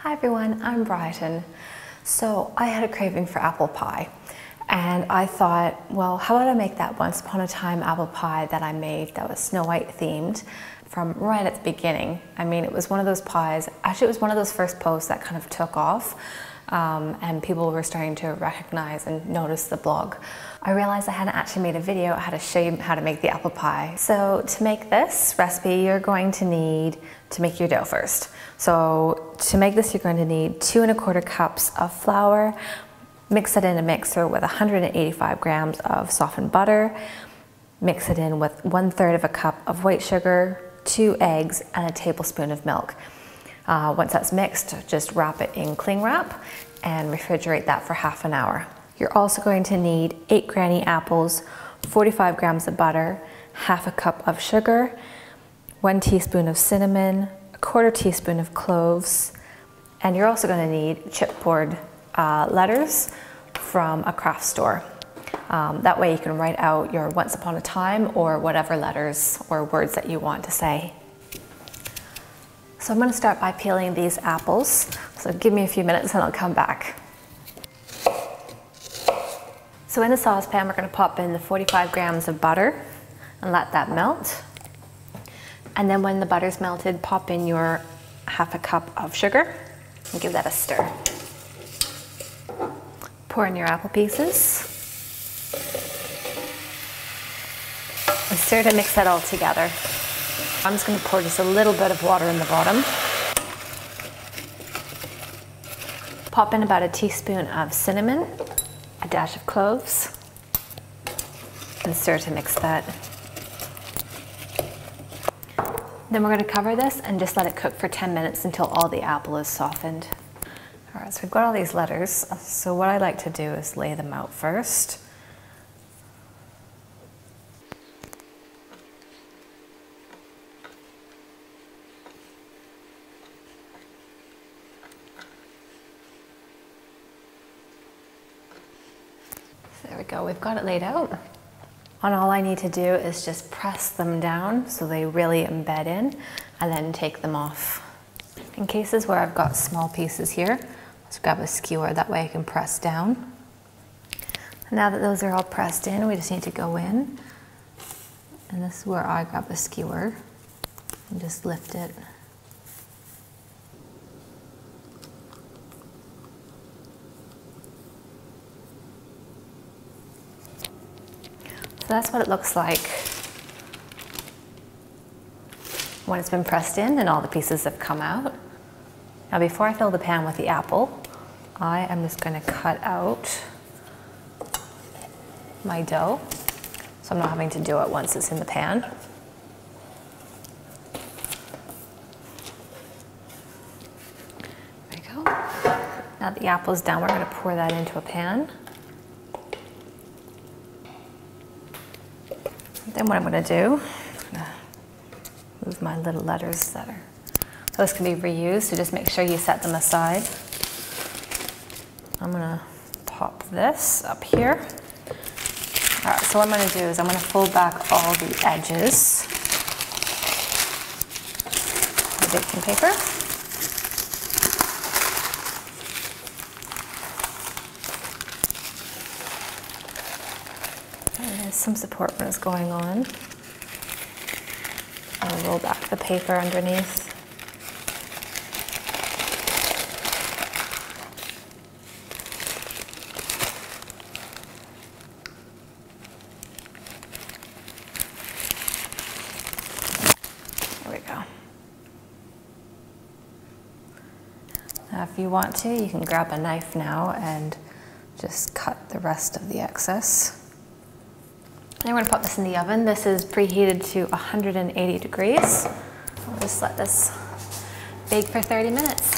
Hi everyone, I'm Bryton. So I had a craving for apple pie and I thought, well, how about I make that once upon a time apple pie that I made that was Snow White themed from right at the beginning. I mean, it was one of those pies, actually it was one of those first posts that kind of took off and people were starting to recognize and notice the blog. I realized I hadn't actually made a video on how to show you how to make the apple pie. So to make this recipe, you're going to need to make your dough first. So to make this, you're going to need 2 1/4 cups of flour. Mix it in a mixer with 185 grams of softened butter. Mix it in with 1/3 cup of white sugar, 2 eggs, and a tablespoon of milk. Once that's mixed, just wrap it in cling wrap and refrigerate that for half an hour. You're also going to need 8 granny apples, 45 grams of butter, half a cup of sugar, 1 teaspoon of cinnamon, 1/4 teaspoon of cloves, and you're also going to need chipboard letters from a craft store. That way you can write out your once upon a time or whatever letters or words that you want to say. So I'm going to start by peeling these apples. So give me a few minutes and I'll come back. So in the saucepan, we're going to pop in the 45 grams of butter and let that melt. And then when the butter's melted, pop in your half a cup of sugar and give that a stir. Pour in your apple pieces and stir to mix that all together. I'm just going to pour just a little bit of water in the bottom. Pop in about a teaspoon of cinnamon, a dash of cloves, and stir to mix that. Then we're going to cover this and just let it cook for 10 minutes until all the apple is softened. All right, so we've got all these letters. So what I like to do is lay them out first. There we go, we've got it laid out. And all I need to do is just press them down so they really embed in and then take them off. In cases where I've got small pieces here, let's grab a skewer, that way I can press down. And now that those are all pressed in, we just need to go in. And this is where I grab a skewer and just lift it. So that's what it looks like when it's been pressed in and all the pieces have come out. Now before I fill the pan with the apple, I am just going to cut out my dough, so I'm not having to do it once it's in the pan. There we go. Now that the apple is done, we're going to pour that into a pan. Then what I'm going to do, I'm going to move my little letters that are, those can be reused, so just make sure you set them aside. I'm going to pop this up here. All right, so what I'm going to do is I'm going to fold back all the edges of the baking paper. There's some support when it's going on. I'll roll back the paper underneath. There we go. Now if you want to, you can grab a knife now and just cut the rest of the excess. Then we're going to pop this in the oven. This is preheated to 180 degrees. I'll just let this bake for 30 minutes.